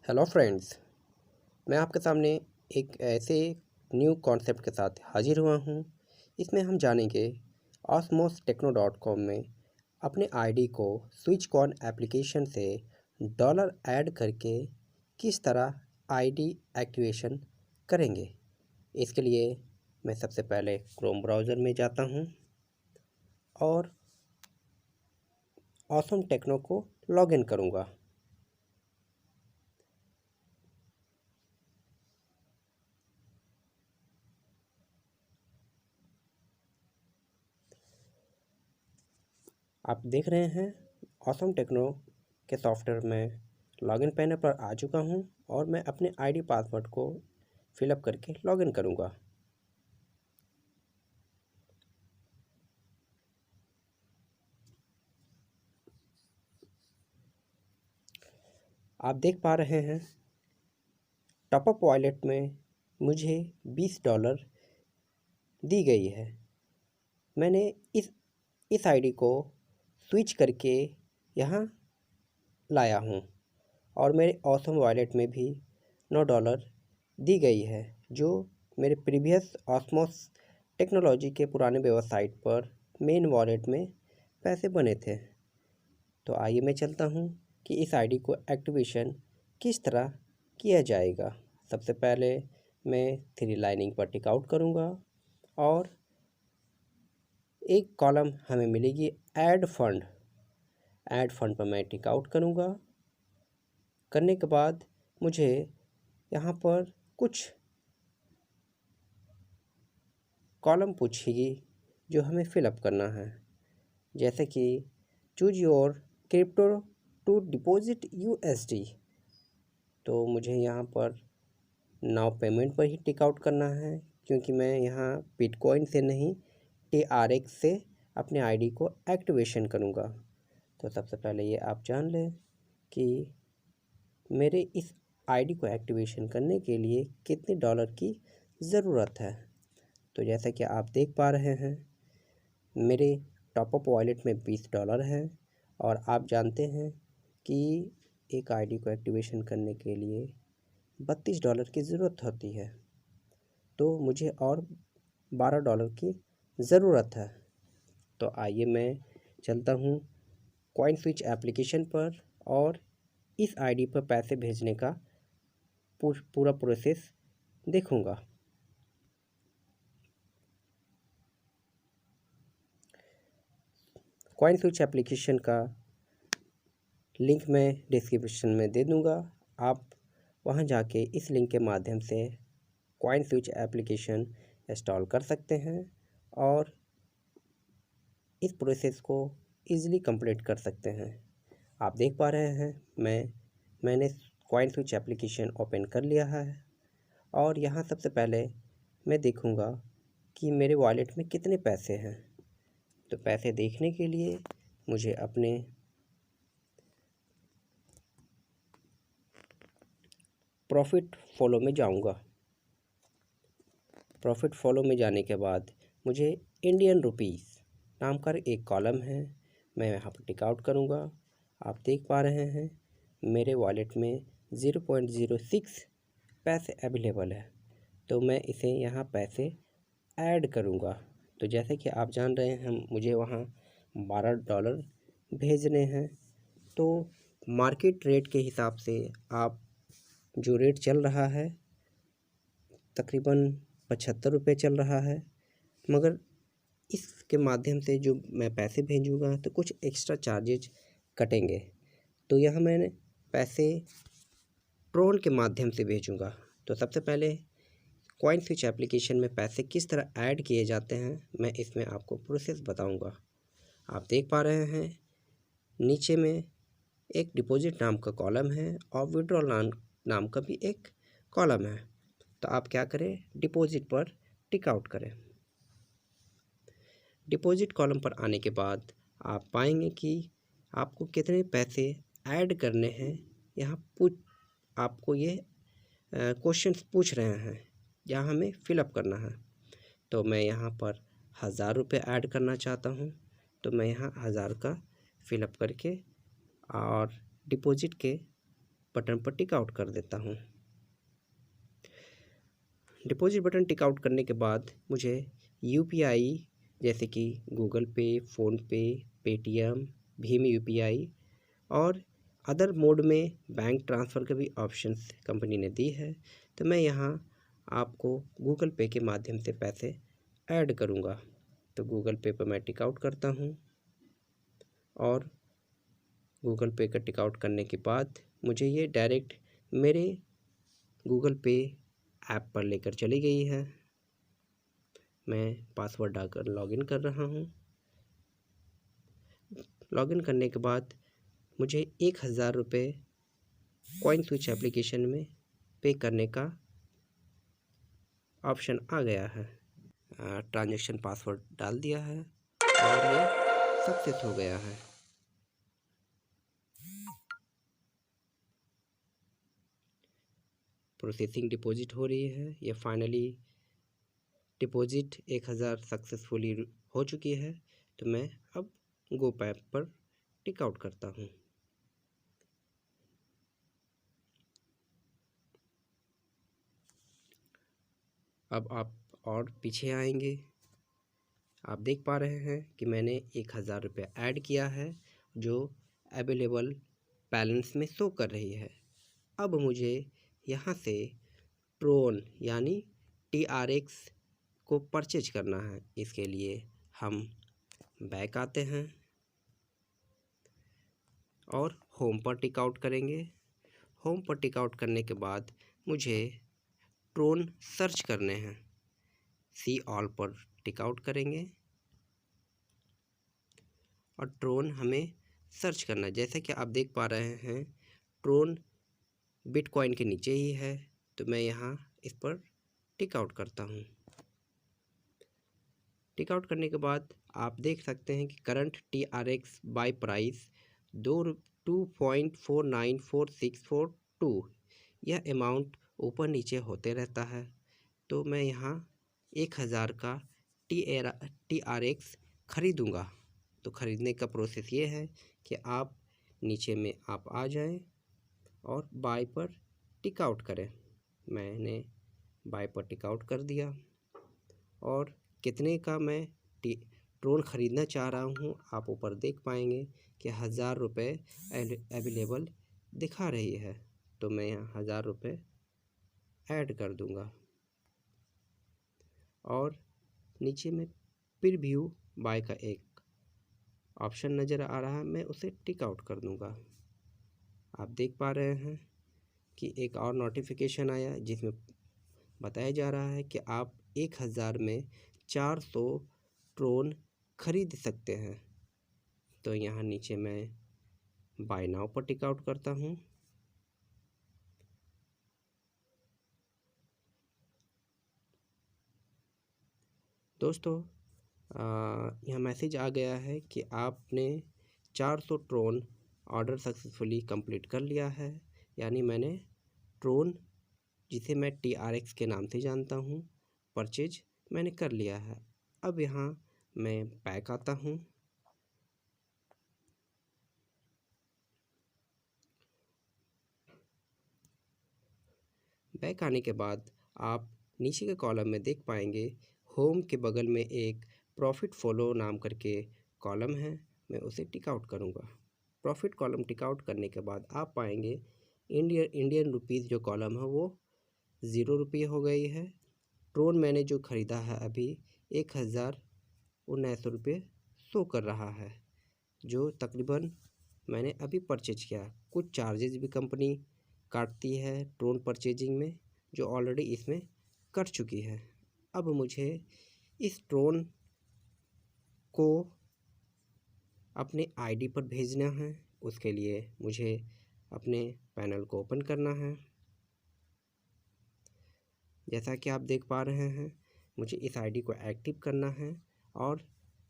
Hello friends. मैं आपके सामने एक ऐसे न्यू कॉन्सेप्ट के साथ हाजिर हुआ हूँ। इसमें हम जानेंगे osmostechno.com में अपने आईडी को स्विच कॉइन एप्लीकेशन से डॉलर ऐड करके किस तरह आईडी एक्टिवेशन करेंगे। इसके लिए मैं सबसे पहले क्रोम ब्राउज़र में जाता हूँ और ऑसम टेक्नो को लॉगिन करूँगा। आप देख रहे हैं ऑसम टेक्नो के सॉफ्टवेयर में लॉगिन पैनल पर आ चुका हूं और मैं अपने आईडी पासवर्ड को फिलअप करके लॉगिन करूंगा। आप देख पा रहे हैं टॉपअप वॉलेट में मुझे $20 दी गई है। मैंने इस आईडी को स्विच करके यहाँ लाया हूँ और मेरे ऑसम वॉलेट में भी $9 दी गई है, जो मेरे प्रीवियस ऑसमोस टेक्नोलॉजी के पुराने वेबसाइट पर मेन वॉलेट में पैसे बने थे। तो आइए मैं चलता हूँ कि इस आईडी को एक्टिवेशन किस तरह किया जाएगा। सबसे पहले मैं 3 लाइनिंग पर टिक आउट करूँगा और एक कॉलम हमें मिलेगी ऐड फंड पर मैं टिक आउट करूँगा। करने के बाद मुझे यहाँ पर कुछ कॉलम पूछेगी जो हमें फिलअप करना है, जैसे कि choose your crypto to deposit USD। तो मुझे यहाँ पर नाउ पेमेंट पर ही टिक आउट करना है, क्योंकि मैं यहाँ बिटकॉइन से नहीं TRX से अपने आईडी को एक्टिवेशन करूँगा। तो सबसे पहले ये आप जान लें कि मेरे इस आईडी को एक्टिवेशन करने के लिए कितने डॉलर की ज़रूरत है। तो जैसा कि आप देख पा रहे हैं मेरे टॉपअप वॉलेट में $20 है और आप जानते हैं कि एक आईडी को एक्टिवेशन करने के लिए $32 की ज़रूरत होती है, तो मुझे और $12 की ज़रूरत है। तो आइए मैं चलता हूँ कॉइन स्विच एप्लीकेशन पर और इस आईडी पर पैसे भेजने का पूरा प्रोसेस देखूँगा। कॉइन स्विच एप्लीकेशन का लिंक मैं डिस्क्रिप्शन में दे दूँगा। आप वहां जाके इस लिंक के माध्यम से कॉइन स्विच एप्लीकेशन इंस्टॉल कर सकते हैं और इस प्रोसेस को ईज़िली कंप्लीट कर सकते हैं। आप देख पा रहे हैं मैंने कॉइन स्विच एप्लीकेशन ओपन कर लिया है और यहाँ सबसे पहले मैं देखूँगा कि मेरे वॉलेट में कितने पैसे हैं। तो पैसे देखने के लिए मुझे अपने प्रॉफिट फॉलो में जाऊँगा। प्रॉफिट फॉलो में जाने के बाद मुझे इंडियन रुपीस नाम का एक कॉलम है, मैं यहाँ पर टिक आउट करूँगा। आप देख पा रहे हैं मेरे वॉलेट में 0.06 पैसे अवेलेबल है, तो मैं इसे यहाँ पैसे ऐड करूँगा। तो जैसे कि आप जान रहे हैं मुझे वहाँ $12 भेजने हैं। तो मार्केट रेट के हिसाब से आप जो रेट चल रहा है तकरीबन ₹75 चल रहा है, मगर इसके माध्यम से जो मैं पैसे भेजूँगा तो कुछ एक्स्ट्रा चार्जेज कटेंगे। तो यहाँ मैंने पैसे ट्रोन के माध्यम से भेजूँगा। तो सबसे पहले कॉइन स्विच एप्लीकेशन में पैसे किस तरह ऐड किए जाते हैं मैं इसमें आपको प्रोसेस बताऊँगा। आप देख पा रहे हैं नीचे में एक डिपॉजिट नाम का कॉलम है और विड्रॉल नाम का भी एक कॉलम है। तो आप क्या करें, डिपॉजिट पर टिक आउट करें। डिपॉजिट कॉलम पर आने के बाद आप पाएंगे कि आपको कितने पैसे ऐड करने हैं। यहाँ आपको ये क्वेश्चंस पूछ रहे हैं, यहाँ हमें फिलअप करना है। तो मैं यहाँ पर ₹1000 ऐड करना चाहता हूँ, तो मैं यहाँ 1000 का फिलअप करके और डिपॉजिट के बटन पर टिक आउट कर देता हूँ। डिपॉजिट बटन टिक आउट करने के बाद मुझे यूपीआई जैसे कि गूगल पे, फ़ोनपे, पेटीएम, भीम यूपीआई और अदर मोड में बैंक ट्रांसफ़र के भी ऑप्शंस कंपनी ने दी है। तो मैं यहाँ आपको गूगल पे के माध्यम से पैसे ऐड करूँगा। तो गूगल पे पर मैं टिक आउट करता हूँ और गूगल पे का टिक आउट करने के बाद मुझे ये डायरेक्ट मेरे गूगल पे ऐप पर लेकर चली गई है। मैं पासवर्ड डालकर लॉगिन कर रहा हूँ। लॉगिन करने के बाद मुझे 1000 रुपये कॉइन स्विच एप्लीकेशन में पे करने का ऑप्शन आ गया है। ट्रांजैक्शन पासवर्ड डाल दिया है और ये सक्सेस हो गया है। प्रोसेसिंग डिपॉजिट हो रही है। ये फाइनली डिपॉजिट 1000 सक्सेसफुली हो चुकी है। तो मैं अब गो पैप पर टिक आउट करता हूँ। अब आप और पीछे आएंगे, आप देख पा रहे हैं कि मैंने 1000 रुपये ऐड किया है जो अवेलेबल बैलेंस में शो कर रही है। अब मुझे यहाँ से ट्रोन यानी TRX को परचेज करना है। इसके लिए हम बैक आते हैं और होम पर टिक आउट करेंगे। होम पर टिक आउट करने के बाद मुझे ट्रोन सर्च करने हैं। सी ऑल पर टिक आउट करेंगे और ट्रोन हमें सर्च करना है। जैसे कि आप देख पा रहे हैं ट्रोन बिटकॉइन के नीचे ही है। तो मैं यहाँ इस पर टिक आउट करता हूँ। टिक आउट करने के बाद आप देख सकते हैं कि करंट TRX बाय प्राइस 2.494642 यह अमाउंट ऊपर नीचे होते रहता है। तो मैं यहाँ 1000 का TRX ख़रीदूँगा। तो ख़रीदने का प्रोसेस ये है कि आप नीचे में आप आ जाएं और बाय पर टिक आउट करें। मैंने बाय पर टिक आउट कर दिया और कितने का मैं ट्रोन ख़रीदना चाह रहा हूँ आप ऊपर देख पाएंगे कि 1000 रुपये अवेलेबल दिखा रही है। तो मैं यहाँ 1000 रुपये ऐड कर दूँगा और नीचे में प्रीव्यू बाय का एक ऑप्शन नज़र आ रहा है, मैं उसे टिक आउट कर दूँगा। आप देख पा रहे हैं कि एक और नोटिफिकेशन आया जिसमें बताया जा रहा है कि आप 1000 में 400 ट्रोन खरीद सकते हैं। तो यहाँ नीचे मैं बाय नाउ पर टिक आउट करता हूँ। दोस्तों यह मैसेज आ गया है कि आपने 400 ट्रोन ऑर्डर सक्सेसफुली कंप्लीट कर लिया है। यानी मैंने ट्रोन जिसे मैं TRX के नाम से जानता हूँ परचेज मैंने कर लिया है। अब यहाँ मैं बैक आता हूँ। बैक आने के बाद आप नीचे के कॉलम में देख पाएंगे होम के बगल में एक प्रॉफिट फॉलो नाम करके कॉलम है। मैं उसे टिक आउट करूँगा। प्रॉफिट कॉलम टिक आउट करने के बाद आप पाएंगे इंडियन रुपीज़ जो कॉलम है वो 0 रुपये हो गई है। ट्रोन मैंने जो ख़रीदा है अभी 1019 रुपये शो कर रहा है, जो तकरीबन मैंने अभी परचेज किया। कुछ चार्जेस भी कंपनी काटती है ट्रोन परचेजिंग में, जो ऑलरेडी इसमें कर चुकी है। अब मुझे इस ट्रोन को अपने आईडी पर भेजना है। उसके लिए मुझे अपने पैनल को ओपन करना है। जैसा कि आप देख पा रहे हैं मुझे इस आईडी को एक्टिव करना है और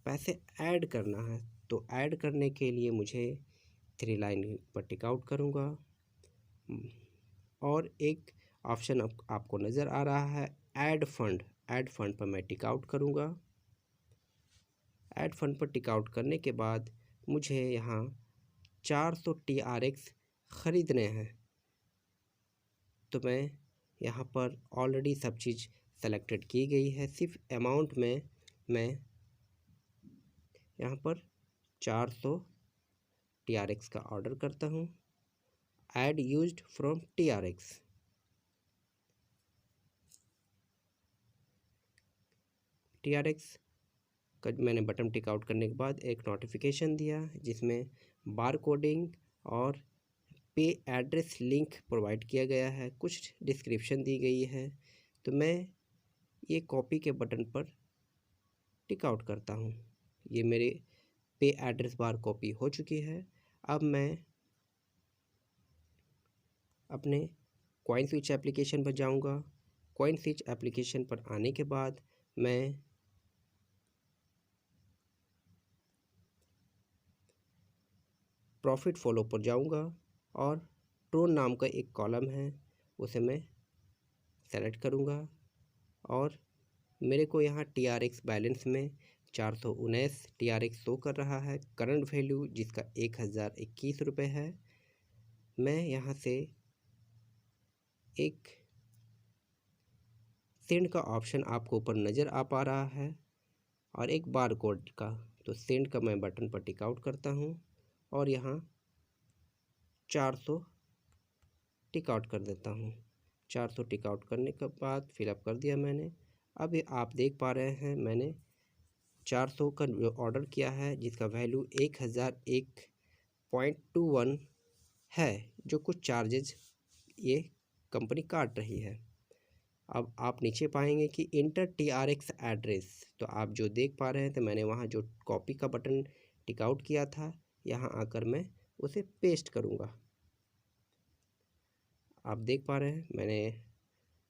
पैसे ऐड करना है। तो ऐड करने के लिए मुझे 3 लाइन पर टिक आउट करूँगा और एक ऑप्शन आपको नज़र आ रहा है ऐड फंड पर मैं टिक आउट करूँगा। ऐड फंड पर टिक आउट करने के बाद मुझे यहाँ 400 TRX ख़रीदने हैं। तो मैं यहाँ पर ऑलरेडी सब चीज़ सेलेक्टेड की गई है। सिर्फ अमाउंट में मैं यहाँ पर 400 TRX का ऑर्डर करता हूँ। Add used from TRX। TRX का मैंने बटन टिक आउट करने के बाद एक नोटिफिकेशन दिया जिसमें बार कोडिंग और पे एड्रेस लिंक प्रोवाइड किया गया है, कुछ डिस्क्रिप्शन दी गई है। तो मैं ये कॉपी के बटन पर टिक आउट करता हूँ। ये मेरे पे एड्रेस बार कॉपी हो चुकी है। अब मैं अपने कॉइन स्विच एप्लीकेशन पर जाऊँगा। कॉइन स्विच एप्लीकेशन पर आने के बाद मैं प्रॉफिट फॉलो पर जाऊँगा और ट्रोन नाम का एक कॉलम है उसे मैं सेलेक्ट करूँगा और मेरे को यहाँ TRX बैलेंस में 419 TRX शो कर रहा है। करंट वैल्यू जिसका 1021 रुपये है। मैं यहाँ से एक सेंड का ऑप्शन आपको ऊपर नज़र आ पा रहा है और एक बार कोड का, तो सेंड का मैं बटन पर टिक आउट करता हूँ और यहाँ 400 टिक आउट कर देता हूँ। 400 टिक आउट करने के बाद फिलअप कर दिया मैंने। अब आप देख पा रहे हैं मैंने 400 का ऑर्डर किया है जिसका वैल्यू 1001.21 है, जो कुछ चार्जेज ये कंपनी काट रही है। अब आप नीचे पाएंगे कि इंटर TRX एड्रेस, तो आप जो देख पा रहे हैं तो मैंने वहाँ जो कॉपी का बटन टिक आउट किया था, यहाँ आकर मैं उसे पेस्ट करूँगा। आप देख पा रहे हैं मैंने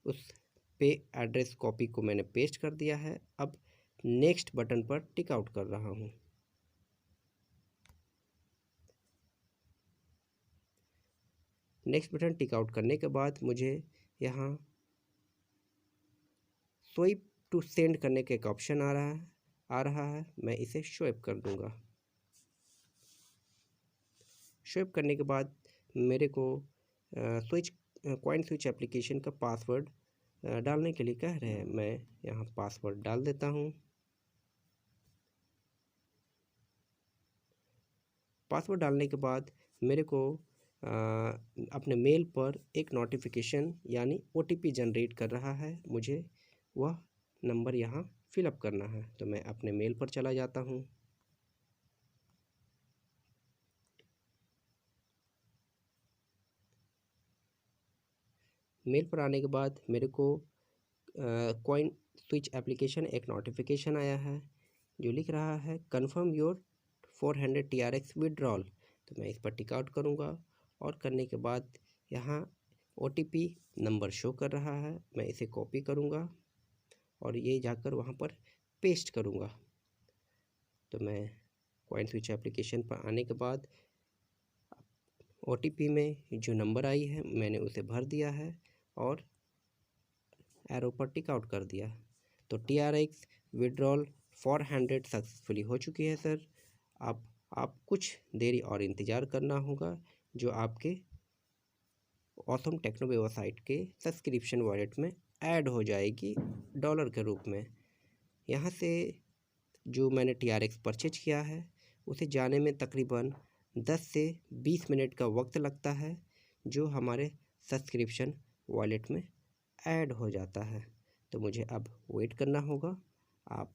उस पे एड्रेस कॉपी को मैंने पेस्ट कर दिया है। अब नेक्स्ट बटन पर टिक आउट कर रहा हूँ। नेक्स्ट बटन टिक आउट करने के बाद मुझे यहाँ स्वाइप टू सेंड करने का एक ऑप्शन आ रहा है। मैं इसे स्वाइप कर दूँगा। स्वाइप करने के बाद मेरे को कॉइन स्विच एप्लीकेशन का पासवर्ड डालने के लिए कह रहे हैं। मैं यहाँ पासवर्ड डाल देता हूँ। पासवर्ड डालने के बाद मेरे को अपने मेल पर एक नोटिफिकेशन यानी OTP जनरेट कर रहा है। मुझे वह नंबर यहाँ फिलअप करना है, तो मैं अपने मेल पर चला जाता हूँ। मेल पर आने के बाद मेरे को कॉइन स्विच एप्लीकेशन एक नोटिफिकेशन आया है जो लिख रहा है कन्फर्म योर 400 TRX विड्रॉल। तो मैं इस पर टिक आउट करूँगा और करने के बाद यहाँ OTP नंबर शो कर रहा है। मैं इसे कॉपी करूँगा और ये जाकर वहाँ पर पेस्ट करूँगा। तो मैं कॉइन स्विच एप्लीकेशन पर आने के बाद OTP में जो नंबर आई है मैंने उसे भर दिया है और एरो पर टिक आउट कर दिया। तो TRX विड्रॉल 400 सक्सेसफुली हो चुकी है सर। अब आप कुछ देरी और इंतज़ार करना होगा, जो आपके ऑसम टेक्नो वेबसाइट के सब्सक्रिप्शन वॉलेट में ऐड हो जाएगी डॉलर के रूप में। यहाँ से जो मैंने TRX परचेज किया है उसे जाने में तकरीबन 10 से 20 मिनट का वक्त लगता है, जो हमारे सब्सक्रिप्शन वॉलेट में ऐड हो जाता है। तो मुझे अब वेट करना होगा। आप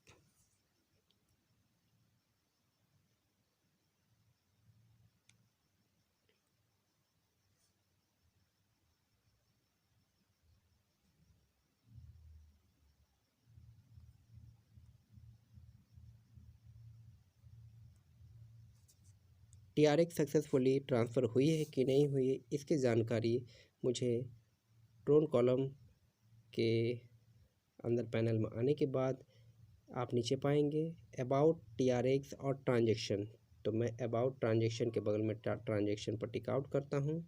TRX सक्सेसफुली ट्रांसफ़र हुई है कि नहीं हुई, इसकी जानकारी मुझे ट्रोन कॉलम के अंदर पैनल में आने के बाद आप नीचे पाएंगे अबाउट TRX और ट्रांजैक्शन। तो मैं अबाउट ट्रांजैक्शन के बगल में ट्रांजैक्शन पर टिक आउट करता हूं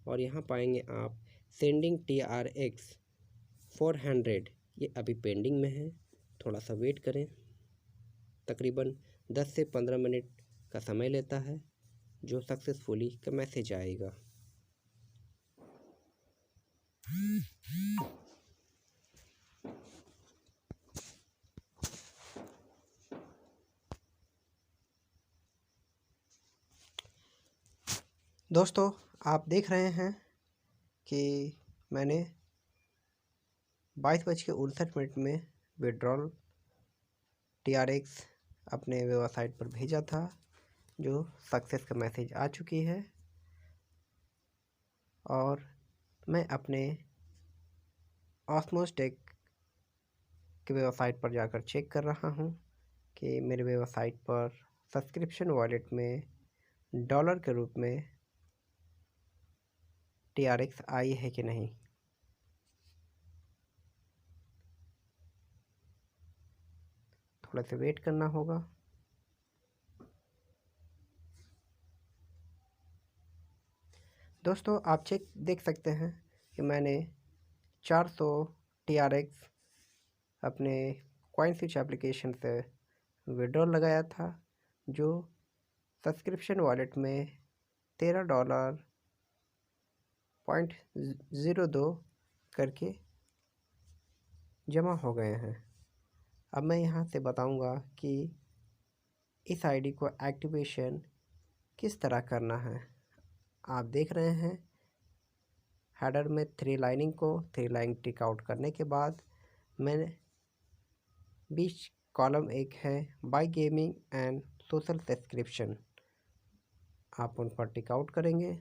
और यहां पाएंगे आप सेंडिंग TRX 400, ये अभी पेंडिंग में है। थोड़ा सा वेट करें, तकरीबन 10 से 15 मिनट का समय लेता है, जो सक्सेसफुली का मैसेज आएगा। दोस्तों, आप देख रहे हैं कि मैंने 22:59 में विड्रॉल TRX अपने वेबसाइट पर भेजा था, जो सक्सेस का मैसेज आ चुकी है। और मैं अपने ऑस्मोस टेक के वेबसाइट पर जाकर चेक कर रहा हूँ कि मेरे वेबसाइट पर सब्सक्रिप्शन वॉलेट में डॉलर के रूप में TRX आई है कि नहीं। थोड़ा सा वेट करना होगा। दोस्तों, आप देख सकते हैं कि मैंने 400 TRX अपने कॉइन स्विच एप्लीकेशन से विड्रॉल लगाया था, जो सब्सक्रिप्शन वॉलेट में $13.02 करके जमा हो गए हैं। अब मैं यहाँ से बताऊँगा कि इस आईडी को एक्टिवेशन किस तरह करना है। आप देख रहे हैं हेडर में 3 लाइनिंग टिक आउट करने के बाद मैंने बीच कॉलम एक है buy gaming and social subscription, आप उन पर टिक आउट करेंगे।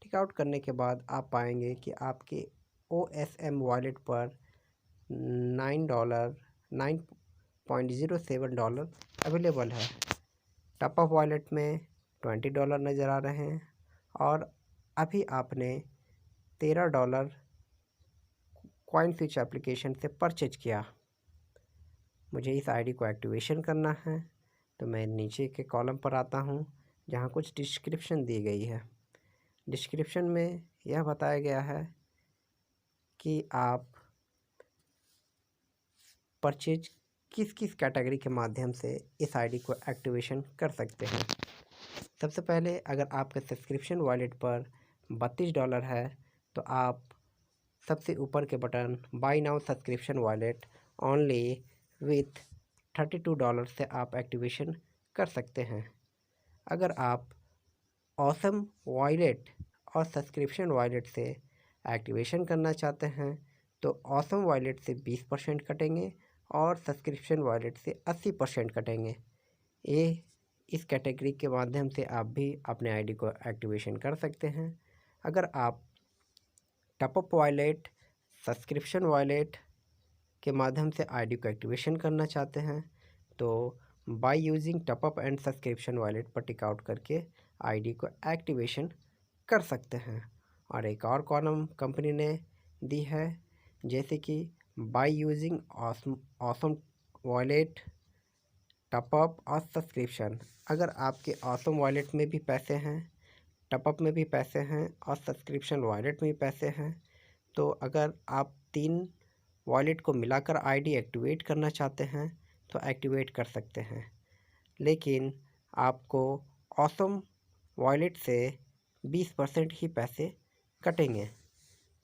टिक आउट करने के बाद आप पाएंगे कि आपके OSM वॉलेट पर $9.07 अवेलेबल है। टॉपअप वॉलेट में $20 नज़र आ रहे हैं और अभी आपने $13 कॉइन स्विच एप्लीकेशन से परचेज किया। मुझे इस आईडी को एक्टिवेशन करना है, तो मैं नीचे के कॉलम पर आता हूँ जहाँ कुछ डिस्क्रिप्शन दी गई है। डिस्क्रिप्शन में यह बताया गया है कि आप परचेज किस किस कैटेगरी के माध्यम से इस आईडी को एक्टिवेशन कर सकते हैं। सबसे पहले, अगर आपके सब्सक्रिप्शन वॉलेट पर $32 है तो आप सबसे ऊपर के button buy now subscription wallet only with $32 से आप एक्टिवेशन कर सकते हैं। अगर आप ऑसम वॉलेट और सब्सक्रिप्शन वॉलेट से एक्टिवेशन करना चाहते हैं तो ऑसम वॉलेट से 20% कटेंगे और सब्सक्रिप्शन वॉलेट से 80% कटेंगे। ये इस कैटेगरी के माध्यम से आप भी अपने आईडी को एक्टिवेशन कर सकते हैं। अगर आप टॉपअप वॉलेट, सब्सक्रिप्शन वॉलेट के माध्यम से आईडी को एक्टिवेशन करना चाहते हैं तो by using top up and subscription wallet पर टिक आउट करके आईडी को एक्टिवेशन कर सकते हैं। और एक और कॉलम कंपनी ने दी है, जैसे कि by using awesome wallet, top up और सब्सक्रिप्शन। अगर आपके ऑसम वॉलेट में भी पैसे हैं, टॉपअप में भी पैसे हैं और सब्सक्रिप्शन वॉलेट में भी पैसे हैं, तो अगर आप 3 वॉलेट को मिलाकर आईडी एक्टिवेट करना चाहते हैं तो एक्टिवेट कर सकते हैं, लेकिन आपको ऑसम वॉलेट से 20% ही पैसे कटेंगे।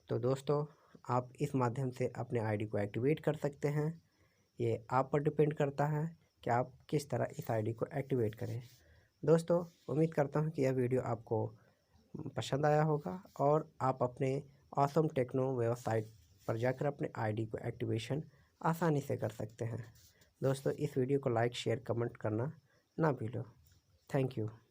तो दोस्तों, आप इस माध्यम से अपने आईडी को एक्टिवेट कर सकते हैं। ये आप पर डिपेंड करता है कि आप किस तरह इस आईडी को एक्टिवेट करें। दोस्तों, उम्मीद करता हूँ कि यह वीडियो आपको पसंद आया होगा और आप अपने ऑसम टेक्नो वेबसाइट पर जाकर अपने आईडी को एक्टिवेशन आसानी से कर सकते हैं। दोस्तों, इस वीडियो को लाइक, शेयर, कमेंट करना ना भूलो। Thank you.